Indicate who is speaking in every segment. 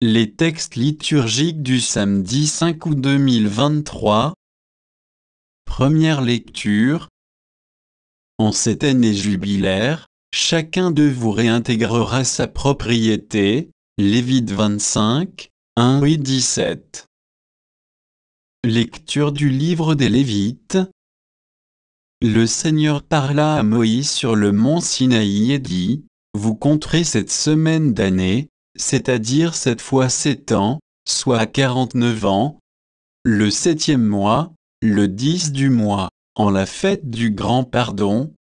Speaker 1: Les textes liturgiques du samedi 5 août 2023. Première lecture. En cette année jubilaire, chacun de vous réintégrera sa propriété. Lévites 25, 1-17. Lecture du livre des Lévites. Le Seigneur parla à Moïse sur le mont Sinaï et dit: Vous compterez cette semaine d'année, c'est-à-dire 7 fois 7 ans, soit à 49 ans. Le 7e mois, le 10 du mois, en la fête du grand pardon.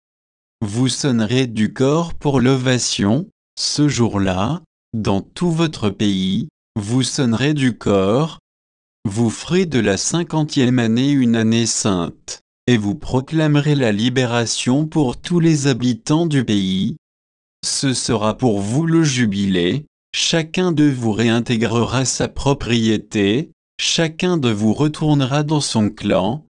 Speaker 1: Vous sonnerez du cor pour l'ovation, ce jour-là, dans tout votre pays, vous sonnerez du cor. Vous ferez de la 50e année une année sainte, et vous proclamerez la libération pour tous les habitants du pays. Ce sera pour vous le jubilé, chacun de vous réintégrera sa propriété, chacun de vous retournera dans son clan.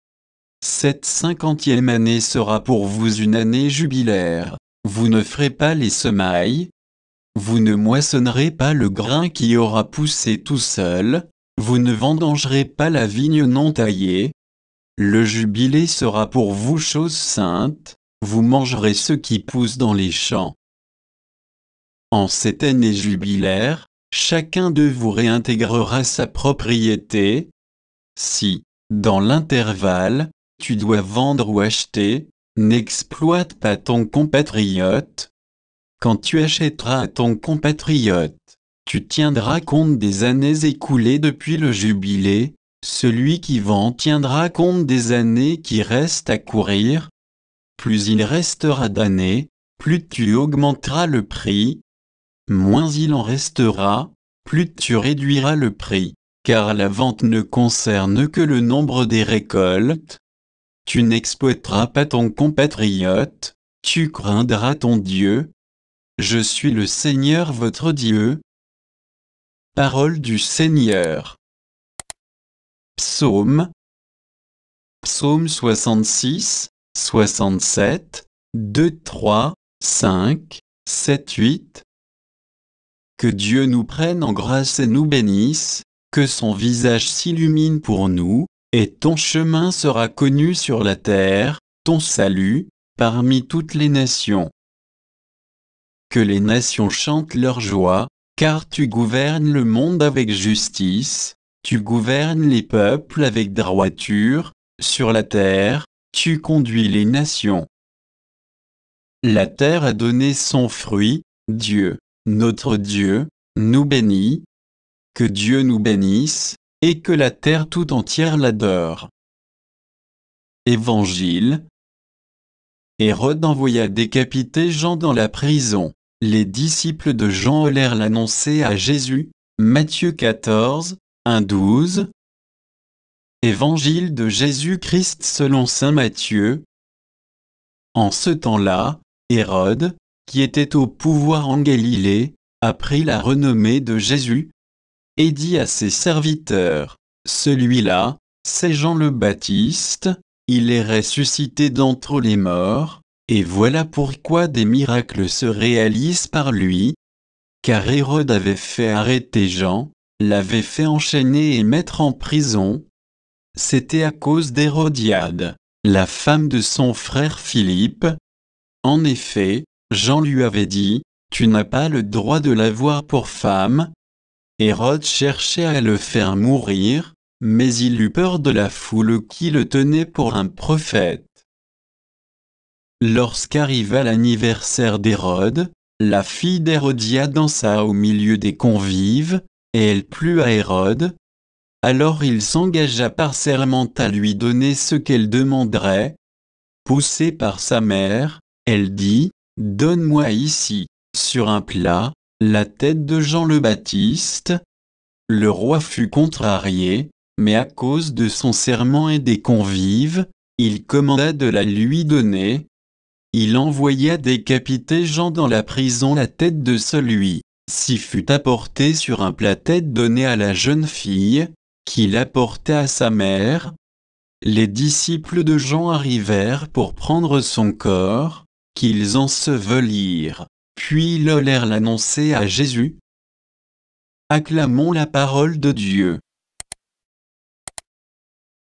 Speaker 1: Cette 50e année sera pour vous une année jubilaire. Vous ne ferez pas les semailles. Vous ne moissonnerez pas le grain qui aura poussé tout seul. Vous ne vendangerez pas la vigne non taillée. Le jubilé sera pour vous chose sainte. Vous mangerez ce qui pousse dans les champs. En cette année jubilaire, chacun de vous réintégrera sa propriété. Si, dans l'intervalle, tu dois vendre ou acheter, n'exploite pas ton compatriote. Quand tu achèteras à ton compatriote, tu tiendras compte des années écoulées depuis le jubilé. Celui qui vend tiendra compte des années qui restent à courir. Plus il restera d'années, plus tu augmenteras le prix. Moins il en restera, plus tu réduiras le prix, car la vente ne concerne que le nombre des récoltes. Tu n'exploiteras pas ton compatriote, tu craindras ton Dieu. Je suis le Seigneur votre Dieu. Parole du Seigneur. Psaume. Psaume 66, 67, 2, 3, 5, 7, 8. Que Dieu nous prenne en grâce et nous bénisse, que son visage s'illumine pour nous, et ton chemin sera connu sur la terre, ton salut, parmi toutes les nations. Que les nations chantent leur joie, car tu gouvernes le monde avec justice, tu gouvernes les peuples avec droiture, sur la terre, tu conduis les nations. La terre a donné son fruit, Dieu, notre Dieu, nous bénit. Que Dieu nous bénisse, et que la terre tout entière l'adore. Évangile. Hérode envoya décapiter Jean dans la prison. Les disciples de Jean allèrent l'annoncer à Jésus. Matthieu 14, 1-12. Évangile de Jésus-Christ selon saint Matthieu. En ce temps-là, Hérode, qui était au pouvoir en Galilée, apprit la renommée de Jésus, et dit à ses serviteurs: Celui-là, c'est Jean le Baptiste, il est ressuscité d'entre les morts, et voilà pourquoi des miracles se réalisent par lui. Car Hérode avait fait arrêter Jean, l'avait fait enchaîner et mettre en prison. C'était à cause d'Hérodiade, la femme de son frère Philippe. En effet, Jean lui avait dit: Tu n'as pas le droit de l'avoir pour femme. Hérode cherchait à le faire mourir, mais il eut peur de la foule qui le tenait pour un prophète. Lorsqu'arriva l'anniversaire d'Hérode, la fille d'Hérodiade dansa au milieu des convives, et elle plut à Hérode. Alors il s'engagea par serment à lui donner ce qu'elle demanderait. Poussée par sa mère, elle dit: Donne-moi ici, sur un plat, la tête de Jean le Baptiste. Le roi fut contrarié, mais à cause de son serment et des convives, il commanda de la lui donner. Il envoya décapiter Jean dans la prison. La tête de celui-ci fut apportée sur un plat-tête donné à la jeune fille, qui l'apporta à sa mère. Les disciples de Jean arrivèrent pour prendre son corps, qu'ils ensevelirent. Puis ils allèrent l'annoncer à Jésus. Acclamons la parole de Dieu.